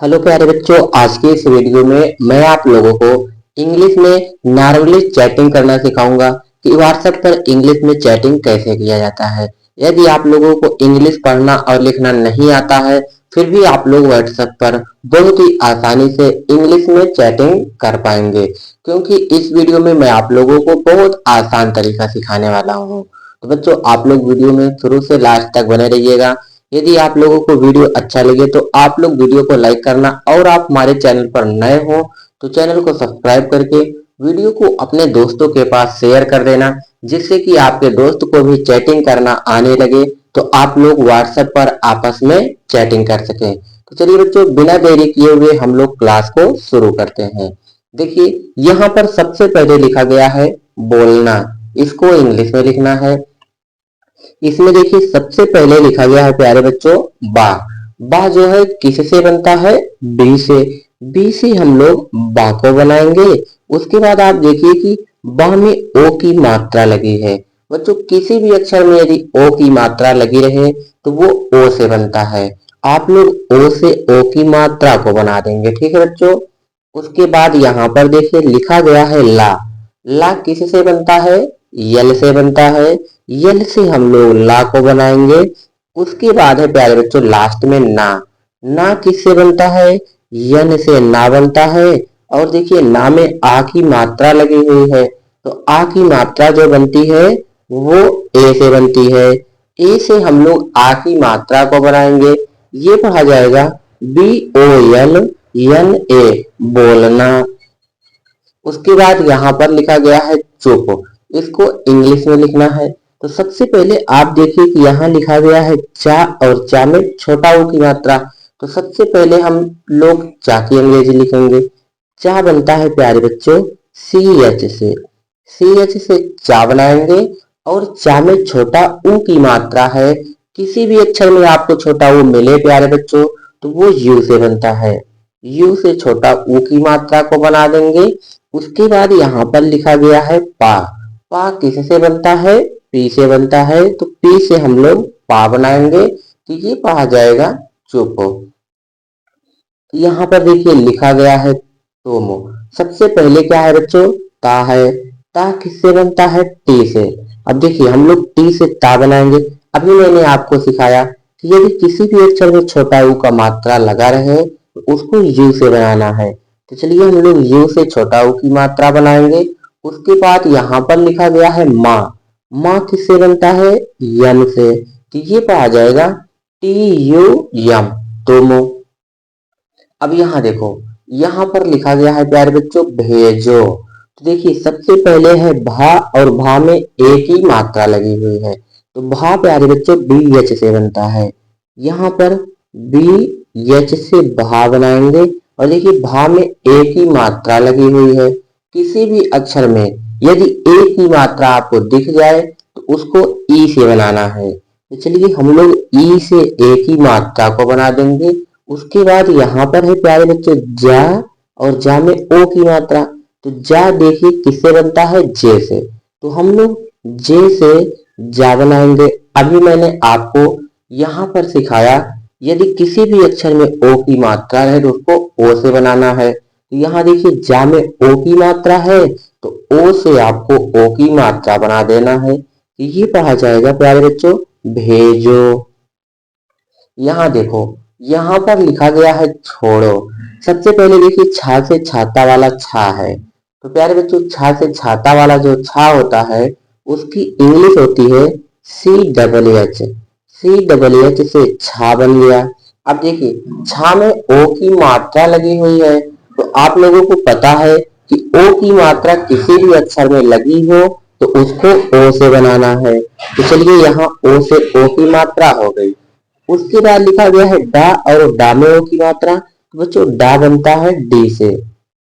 Hello प्यारे बच्चों, आज के इस वीडियो में मैं आप लोगों को इंग्लिश में नॉर्मली चैटिंग करना सिखाऊंगा कि व्हाट्सएप पर इंग्लिश में चैटिंग कैसे किया जाता है। यदि आप लोगों को इंग्लिश पढ़ना और लिखना नहीं आता है, फिर भी आप लोग व्हाट्सएप पर बहुत ही आसानी से इंग्लिश में चैटिंग कर पाएंगे, क्योंकि इस वीडियो में मैं आप लोगों को बहुत आसान तरीका सिखाने वाला हूँ। तो बच्चों, आप लोग वीडियो में शुरू से लास्ट तक बने रहिएगा। यदि आप लोगों को वीडियो अच्छा लगे तो आप लोग वीडियो को लाइक करना, और आप हमारे चैनल पर नए हो तो चैनल को सब्सक्राइब करके वीडियो को अपने दोस्तों के पास शेयर कर देना, जिससे कि आपके दोस्त को भी चैटिंग करना आने लगे तो आप लोग व्हाट्सएप पर आपस में चैटिंग कर सकें। तो चलिए बच्चों, बिना देरी किए हुए हम लोग क्लास को शुरू करते हैं। देखिए, यहाँ पर सबसे पहले लिखा गया है बोलना। इसको इंग्लिश में लिखना है। इसमें देखिए सबसे पहले लिखा गया है प्यारे बच्चों बा। बा जो है किससे बनता है? बी से। बी से हम लोग बा को बनाएंगे। उसके बाद आप देखिए कि बा में ओ की मात्रा लगी है। बच्चों, किसी भी अक्षर में यदि ओ की मात्रा लगी रहे तो वो ओ से बनता है। आप लोग ओ से ओ की मात्रा को बना देंगे, ठीक है बच्चों। उसके बाद यहाँ पर देखिए लिखा गया है ला। ला किससे बनता है? यल से बनता है। यल से हम लोग ला को बनाएंगे। उसके बाद है प्यारे बच्चों लास्ट में ना। ना किससे बनता है? यन से ना बनता है। और देखिए ना में आ की मात्रा लगी हुई है, तो आ की मात्रा जो बनती है वो ए से बनती है। ए से हम लोग आ की मात्रा को बनाएंगे। ये पढ़ा जाएगा B O L N A, बोलना। उसके बाद यहाँ पर लिखा गया है चुप। इसको इंग्लिश में लिखना है। तो सबसे पहले आप देखिए कि यहाँ लिखा गया है चा, और चा में छोटा ऊ की मात्रा। तो सबसे पहले हम लोग चा की अंग्रेजी लिखेंगे। चा बनता है प्यारे बच्चों सी एच से। सी एच से चा बनाएंगे। और चा में छोटा ऊ की मात्रा है। किसी भी अक्षर में आपको छोटा ऊ मिले प्यारे बच्चों तो वो यू से बनता है। यू से छोटा ऊ की मात्रा को बना देंगे। उसके बाद यहाँ पर लिखा गया है पा। पा किससे बनता है? पी से बनता है। तो पी से हम लोग पा बनाएंगे, तो ये पढ़ा जाएगा चुप। यहाँ पर देखिए लिखा गया है तुम। सबसे पहले क्या है बच्चों? ता है। ता किससे बनता है? टी से। अब देखिए हम लोग टी से ता बनाएंगे। अभी मैंने आपको सिखाया कि यदि किसी भी अक्षर में छोटा यू का मात्रा लगा रहे तो उसको यू से बनाना है। तो चलिए हम लोग यू से छोटा यू की मात्रा बनाएंगे। उसके बाद यहाँ पर लिखा गया है माँ। माँ किससे बनता है? यम से। तो ये पढ़ा जाएगा टी यू यम, तुम। अब यहाँ देखो, यहाँ पर लिखा गया है प्यारे बच्चों भेजो। तो देखिए सबसे पहले है भा, और भा में ए की मात्रा लगी हुई है। तो भा प्यारे बच्चों बी एच से बनता है। यहाँ पर बी एच से भा बनाएंगे। और देखिए भा में ए की मात्रा लगी हुई है। किसी भी अक्षर में यदि ए की मात्रा आपको दिख जाए तो उसको ई से बनाना है। तो चलिए हम लोग ई से ए की मात्रा को बना देंगे। उसके बाद यहाँ पर है प्यारे बच्चों जा, और जा में ओ की मात्रा। तो जा देखिए किससे बनता है? जे से। तो हम लोग जे से जा बनाएंगे। अभी मैंने आपको यहाँ पर सिखाया यदि किसी भी अक्षर में ओ की मात्रा है तो उसको ओ से बनाना है। तो यहाँ देखिए जा में ओ की मात्रा है, तो ओ से आपको ओ की मात्रा बना देना है। तो ये पढ़ा जाएगा प्यारे बच्चों भेजो। यहाँ देखो, यहाँ पर लिखा गया है छोड़ो। सबसे पहले देखिए छा से छाता वाला छा है। तो प्यारे बच्चों छा से छाता वाला जो छा होता है उसकी इंग्लिश होती है C double H. C double H से छा बन गया। अब देखिए छा में ओ की मात्रा लगी हुई है। तो आप लोगों को पता है कि ओ की मात्रा किसी भी अक्षर में लगी हो तो उसको ओ से बनाना है। तो चलिए यहाँ ओ से ओ की मात्रा हो गई। उसके बाद लिखा गया है डा, और डा में ओ की मात्रा। तो बच्चों डा बनता है डी से।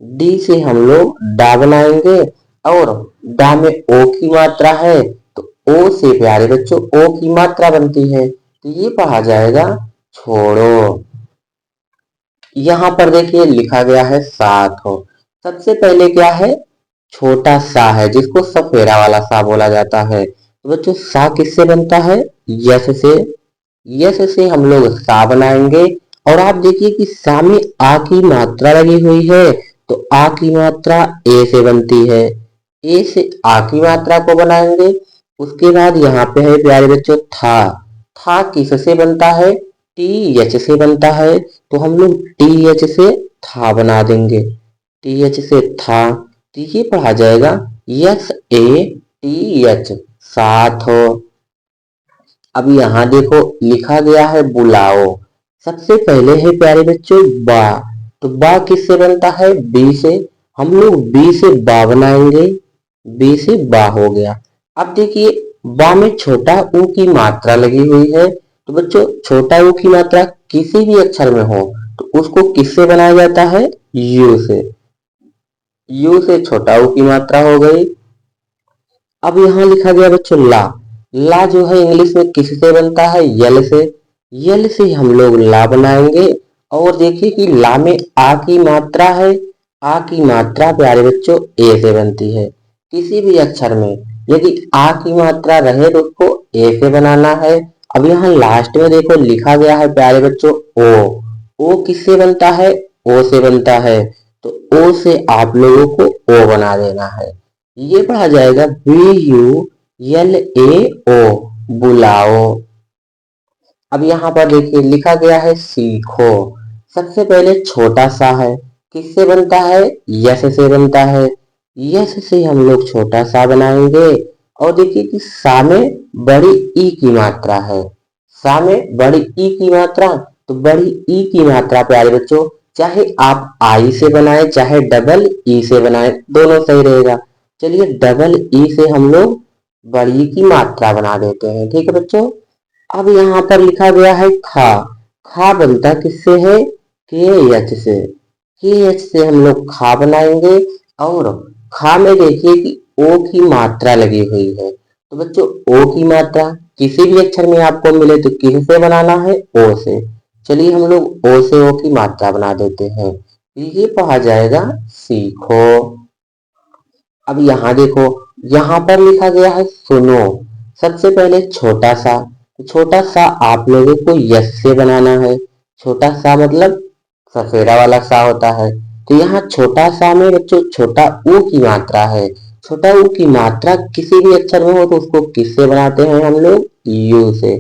डी से हम लोग डा बनाएंगे। और डा में ओ की मात्रा है, तो ओ से प्यारे बच्चों ओ की मात्रा बनती है। तो ये पढ़ा जाएगा छोड़ो। यहाँ पर देखिए लिखा गया है साथ हो। सबसे पहले क्या है? छोटा सा है, जिसको सफेरा वाला सा बोला जाता है। तो बच्चों सा किससे बनता है? यस से। यस से हम लोग सा बनाएंगे। और आप देखिए कि सामने आ की मात्रा लगी हुई है, तो आ की मात्रा ए से बनती है। ए से आ की मात्रा को बनाएंगे। उसके बाद यहाँ पे है प्यारे बच्चों था किससे बनता है? टी एच से बनता है, तो हम लोग टी एच से था बना देंगे। टी एच से था, तो ये पढ़ा जाएगा एस ए टी एच, साथ हो। अब यहाँ देखो लिखा गया है बुलाओ। सबसे पहले है प्यारे बच्चों बा, तो बा किससे बनता है? बी से। हम लोग बी से बा बनाएंगे, बी से बा हो गया। अब देखिए बा में छोटा ऊ की मात्रा लगी हुई है, तो बच्चों छोटा ऊ की मात्रा किसी भी अक्षर में हो तो उसको किससे बनाया जाता है? यू से। यू से छोटा ऊ की मात्रा हो गई। अब यहाँ लिखा गया बच्चों ला। ला जो है इंग्लिश में किससे बनता है? यल से। यल से हम लोग ला बनाएंगे। और देखिए कि ला में आ की मात्रा है। आ की मात्रा प्यारे बच्चों ए से बनती है। किसी भी अक्षर में यदि आ की मात्रा रहे तो उसको ए से बनाना है। अब यहाँ लास्ट में देखो लिखा गया है प्यारे बच्चों ओ। ओ किससे बनता है? ओ से बनता है, तो ओ से आप लोगों को ओ बना देना है। ये पढ़ा जाएगा BULAO, बुलाओ। अब यहाँ पर देखिए लिखा गया है सीखो। सबसे पहले छोटा सा है, किससे बनता है? यस से बनता है। यस से हम लोग छोटा सा बनाएंगे। और देखिए कि सा में बड़ी ई की मात्रा है। सा में बड़ी ई की मात्रा, तो बड़ी ई की मात्रा प्यारे बच्चों चाहे आप आई से बनाए चाहे डबल ई से बनाए दोनों सही रहेगा। चलिए डबल ई से हम लोग बड़ी की मात्रा बना देते हैं, ठीक है बच्चों। अब यहाँ पर लिखा गया है खा। खा बनता किससे है? के एच से। के एच से हम लोग खा बनाएंगे। और खा में देखिए कि ओ की मात्रा लगी हुई है, तो बच्चों ओ की मात्रा किसी भी अक्षर में आपको मिले तो किससे बनाना है? ओ से। चलिए हम लोग ओ से ओ की मात्रा बना देते हैं, ये पढ़ा जाएगा सीखो। अब यहाँ देखो यहाँ पर लिखा गया है सुनो। सबसे पहले छोटा सा, तो छोटा सा आप लोगों को यस से बनाना है। छोटा सा मतलब सफेदा वाला सा होता है, तो यहाँ छोटा सा में बच्चों छोटा ऊ की मात्रा है। छोटा ऊ की मात्रा किसी भी अक्षर में हो तो उसको किससे बनाते हैं हम लोग? यू से।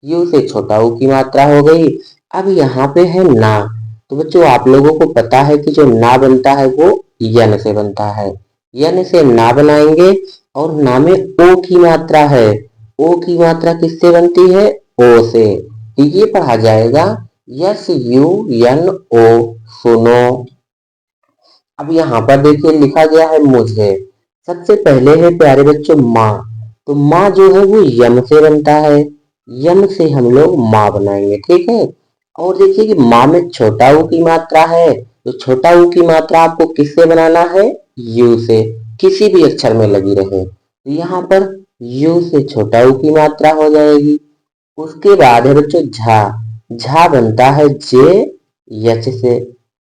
यू से छोटा ऊ की मात्रा हो गई। अब यहाँ पे है ना, तो बच्चों आप लोगों को पता है कि जो ना बनता है वो यन से बनता है। यन से ना बनाएंगे। और ना में ओ की मात्रा है। ओ की मात्रा किससे बनती है? ओ से। तो ये पढ़ा जाएगा SUNO, सुनो। अब यहाँ पर देखिए लिखा गया है मुझे। सबसे पहले है प्यारे बच्चों माँ, तो माँ जो है वो यम से बनता है। यम से हम लोग माँ बनाएंगे, ठीक है। और देखिए कि माँ में छोटा ऊ की मात्रा है, तो छोटा ऊ की मात्रा आपको किससे बनाना है? यू से। किसी भी अक्षर में लगी रहे, तो यहाँ पर यू से छोटा ऊ की मात्रा हो जाएगी। उसके बाद है बच्चों झा। झा बनता है जे एच से।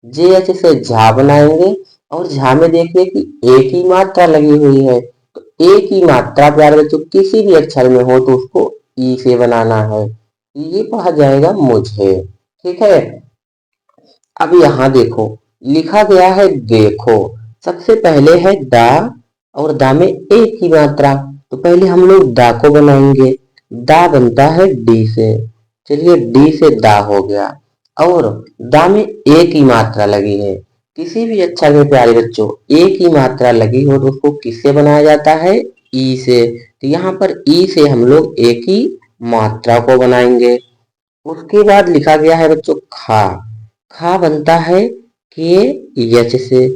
जे एच से झा बनाएंगे। और झा में देखिए कि ए की मात्रा लगी हुई है, तो ए की मात्रा प्यारे बच्चों किसी भी अक्षर में हो तो उसको ई से बनाना है, ये पढ़ा जाएगा मुझे, ठीक है। अब यहाँ देखो लिखा गया है देखो। सबसे पहले है दा, और दा में ए की मात्रा, तो पहले हम लोग दा को बनाएंगे। दा बनता है डी से। चलिए डी से दा हो गया। और दा में ए की मात्रा लगी है। किसी भी अक्षर में प्यारे बच्चों ए की मात्रा लगी हो तो उसको किससे बनाया जाता है? ई से। तो यहाँ पर ई से हम लोग ए की मात्रा को बनाएंगे। उसके बाद लिखा गया है बच्चों खा। खा बनता है के एच से।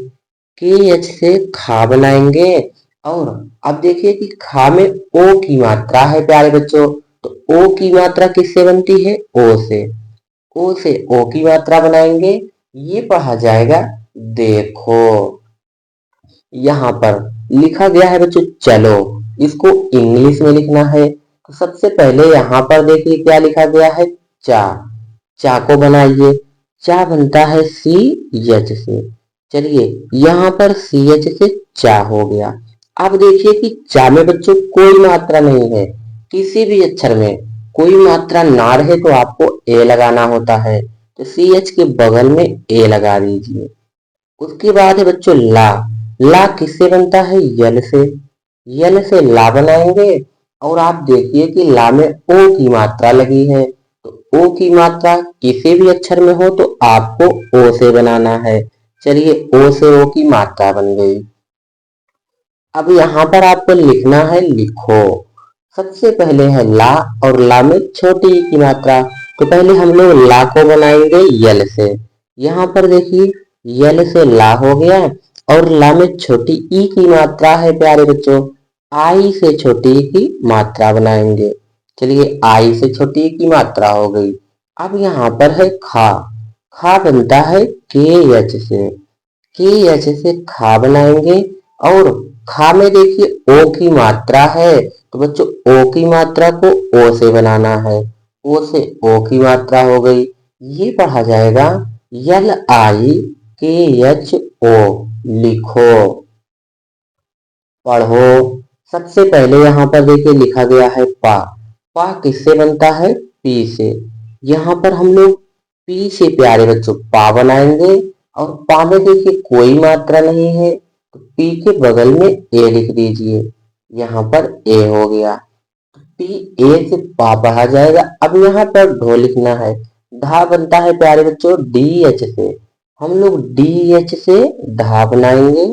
के एच से खा बनाएंगे। और अब देखिए कि खा में ओ की मात्रा है प्यारे बच्चों, तो ओ की मात्रा किससे बनती है? ओ से। ओ से ओ की मात्रा बनाएंगे, ये पढ़ा जाएगा देखो। यहाँ पर लिखा गया है बच्चों चलो, इसको इंग्लिश में लिखना है। तो सबसे पहले यहाँ पर देखिए क्या लिखा गया है चा। चा को बनाइए। चा बनता है सी एच से। चलिए यहाँ पर सी एच से चा हो गया। अब देखिए कि चा में बच्चों कोई मात्रा नहीं है। किसी भी अक्षर में कोई मात्रा ना रहे तो आपको ए लगाना होता है, तो सी एच के बगल में ए लगा दीजिए। उसके बाद है बच्चों ला। ला किससे बनता है? यल से। यल से ला बनाएंगे और आप देखिए कि ला में ओ की मात्रा लगी है, तो ओ की मात्रा किसी भी अक्षर में हो तो आपको ओ से बनाना है। चलिए ओ से ओ की मात्रा बन गई। अब यहाँ पर आपको लिखना है लिखो। सबसे पहले है ला और ला में छोटी ई की मात्रा, तो पहले हम लोग ला को बनाएंगे यल से। यहाँ पर देखिए यल से ला हो गया और ला में छोटी ई की मात्रा है प्यारे बच्चों। आई से छोटी ई की मात्रा बनाएंगे। चलिए आई से छोटी ई की मात्रा हो गई। अब यहाँ पर है खा। खा बनता है के एच से। के एच से खा बनाएंगे और खा में देखिए ओ की मात्रा है, तो बच्चों ओ की मात्रा को ओ से बनाना है। ओ से ओ की मात्रा हो गई। ये पढ़ा जाएगा यल आई के एच ओ। लिखो। पढ़ो। सबसे पहले यहाँ पर देखिए लिखा गया है पा। पा किससे बनता है? पी से। यहाँ पर हम लोग पी से प्यारे बच्चों पा बनाएंगे और पा में देखिए कोई मात्रा नहीं है, तो पी के बगल में ए लिख दीजिए। यहाँ पर ए हो गया। पी ए से पा पढ़ा जाएगा। अब यहाँ पर ढो लिखना है। ढा बनता है प्यारे बच्चों डी एच से। हम लोग डी एच से ढा बनाएंगे।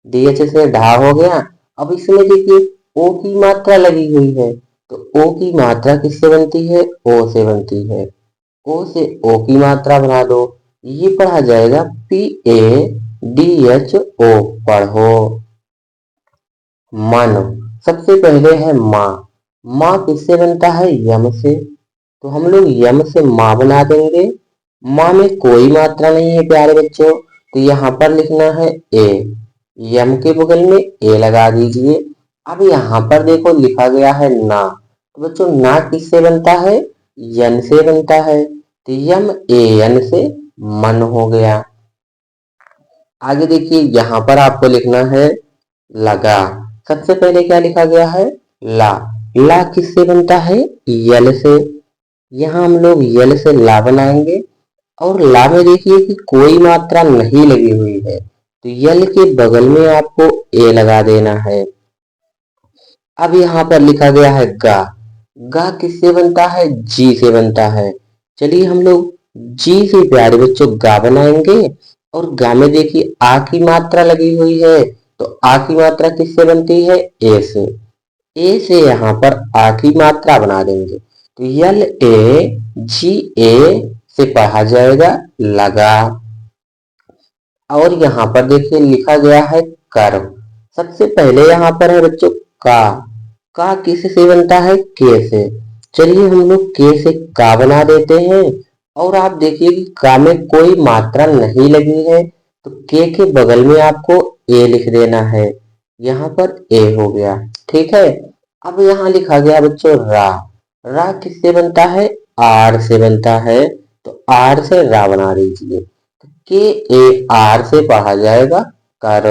डी एच से ढा हो गया। अब इसमें देखिए ओ की मात्रा लगी हुई है, तो ओ की मात्रा किससे बनती है? ओ से बनती है। ओ से ओ की मात्रा बना दो। ये पढ़ा जाएगा P A D H O. पढ़ो। मन। सबसे पहले है माँ। माँ किससे बनता है? यम से। तो हम लोग यम से माँ बना देंगे। माँ में कोई मात्रा नहीं है प्यारे बच्चों, तो यहाँ पर लिखना है ए। यम के बगल में ए लगा दीजिए। अब यहाँ पर देखो लिखा गया है ना। तो बच्चों ना किससे बनता है? यन से बनता है, तो यम ए एन से मन हो गया। आगे देखिए यहाँ पर आपको लिखना है लगा। सबसे पहले क्या लिखा गया है? ला। ला किससे बनता है? यल से। यहाँ हम लोग यल से ला बनाएंगे और ला में देखिए कि कोई मात्रा नहीं लगी हुई है, तो यल के बगल में आपको ए लगा देना है। अब यहाँ पर लिखा गया है गा। गा किससे बनता है? जी से बनता है। चलिए हम लोग जी से प्यारे बच्चों गा बनाएंगे और गा में देखिए आ की मात्रा लगी हुई है, तो आ की मात्रा किससे बनती है? ए से। ए से यहाँ पर आ की मात्रा बना देंगे, तो यल ए जी ए से पढ़ा जाएगा लगा। और यहाँ पर देखिए लिखा गया है कर। सबसे पहले यहाँ पर है बच्चों का। का किस से बनता है? के से। चलिए हम लोग के से का बना देते हैं और आप देखिए कि का में कोई मात्रा नहीं लगी है, तो के बगल में आपको ए लिख देना है। यहाँ पर ए हो गया। ठीक है। अब यहाँ लिखा गया बच्चों रा। रा किससे बनता है? आर से बनता है, तो आर से रा बना दीजिए। के ए आर से पढ़ा जाएगा कर।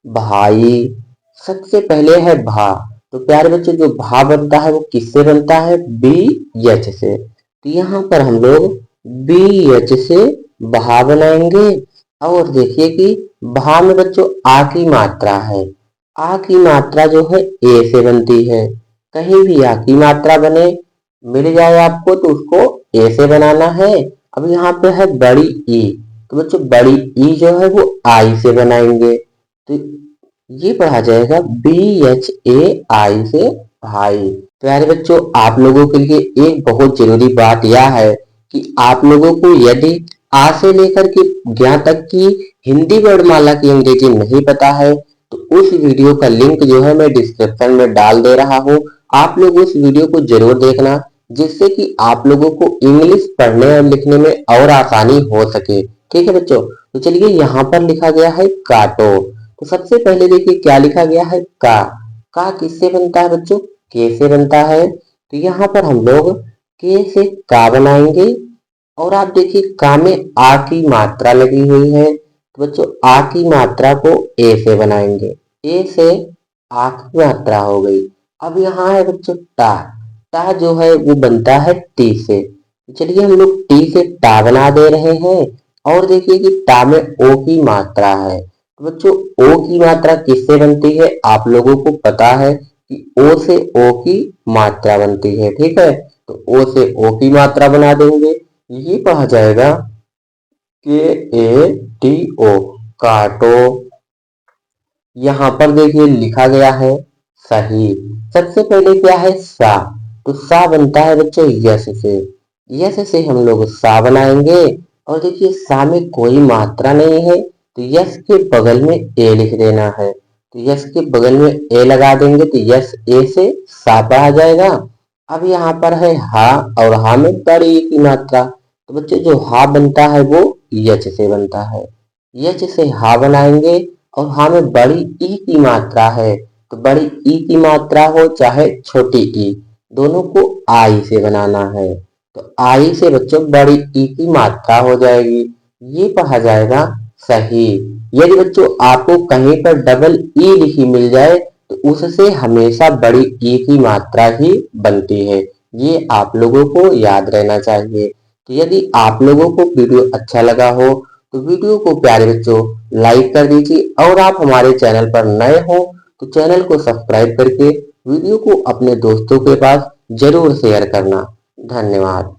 भाई। सबसे पहले है भा। तो प्यारे बच्चों जो भा बनता है वो किससे बनता है? बी एच से। तो यहाँ पर हम लोग बी एच से भा बनाएंगे और देखिए कि भा में बच्चों आ की मात्रा है। आ की मात्रा जो है ए से बनती है। कहीं भी आ की मात्रा बने मिल जाए आपको तो उसको ए से बनाना है। अब यहाँ पे है बड़ी ई, तो बच्चों बड़ी ई जो है वो आई से बनाएंगे, तो ये पढ़ा जाएगा बी एच ए आई से भाई। प्यारे बच्चों आप लोगों के लिए एक बहुत जरूरी बात यह है कि आप लोगों को यदि आ से लेकर के ज्ञा तक की हिंदी वर्णमाला की अंग्रेजी नहीं पता है, तो उस वीडियो का लिंक जो है मैं डिस्क्रिप्शन में डाल दे रहा हूँ। आप लोग उस वीडियो को जरूर देखना, जिससे कि आप लोगों को इंग्लिश पढ़ने और लिखने में और आसानी हो सके। ठीक है बच्चों। तो चलिए यहाँ पर लिखा गया है काटो। तो सबसे पहले देखिए क्या लिखा गया है का। का किससे बनता है बच्चों? के से बनता है, तो यहाँ पर हम लोग के से का बनाएंगे और आप देखिए का में आ की मात्रा लगी हुई है, तो बच्चों आ की मात्रा को ए से बनाएंगे। ए से आ की मात्रा हो गई। अब यहाँ है बच्चों टा। टा जो है वो बनता है टी से। चलिए हम लोग टी से टा बना दे रहे हैं। और देखिए कि टा में ओ की मात्रा है। तो बच्चों ओ की मात्रा किससे बनती है, आप लोगों को पता है कि ओ से ओ की मात्रा बनती है। ठीक है, तो ओ से ओ की मात्रा बना देंगे। ये पढ़ा जाएगा के ए टी ओ, काटो। यहाँ पर देखिए लिखा गया है सही। सबसे पहले क्या है सा, तो सा बनता है बच्चों यस से। यस से हम लोग सा बनाएंगे। और देखिए सा में कोई मात्रा नहीं है, तो यस के बगल में ए लिख देना है। तो यस के बगल में ए लगा देंगे तो यस ए से सा पढ़ा जाएगा। अब यहाँ पर है हा, और हा में बड़ी ई की मात्रा। तो बच्चे जो हा बनता है वो यच से बनता है। यच से हा बनाएंगे। और हा में बड़ी ई की मात्रा है, तो बड़ी ई की मात्रा हो चाहे छोटी ई, दोनों को आई से बनाना है। तो आई से बच्चों बड़ी ई की मात्रा हो जाएगी। ये पढ़ा जाएगा सही। यदि बच्चों आपको कहीं पर डबल ई लिखी मिल जाए तो उससे हमेशा बड़ी ई की मात्रा ही बनती है। ये आप लोगों को याद रहना चाहिए। तो यदि आप लोगों को वीडियो अच्छा लगा हो तो वीडियो को प्यारे बच्चों लाइक कर दीजिए। और आप हमारे चैनल पर नए हो तो चैनल को सब्सक्राइब करके वीडियो को अपने दोस्तों के पास जरूर शेयर करना। धन्यवाद।